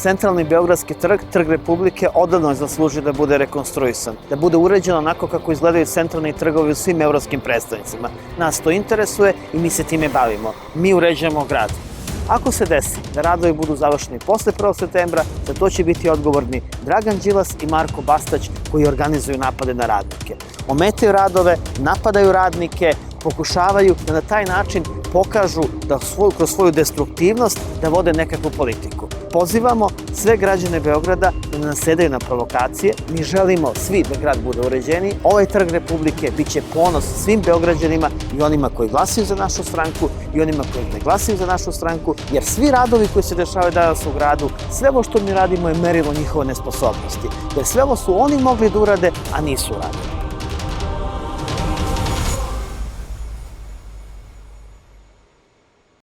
Centralni Beogradski trg, Trg Republike, odavno zaslužuje da bude rekonstruisan, da bude uređeno onako kako izgledaju centralni trgovi u svim evropskim predstavnicima. Nas to interesuje i mi se time bavimo. Mi uređujemo grad. Ako se desi da radovi budu završeni posle 1. septembra, za to će biti odgovorni Dragan Đilas i Marko Bastać koji organizuju napade na radnike. Ometaju radove, napadaju radnike, pokušavaju da na taj način pokažu da kroz svoju destruktivnost da vode nekakvu politiku. Pozivamo sve građane Beograda da ne nasedaju na provokacije. Mi želimo svi da grad bude uređeniji. Ovaj Trg Republike biće ponos svim Beograđanima i onima koji glasaju za našu stranku i onima koji ne glasaju za našu stranku, jer svi radovi koji se dešavaju danas u gradu, sve ovo što mi radimo je merilo njihove nesposobnosti. Jer sve ovo su oni mogli da urade, a nisu uradili.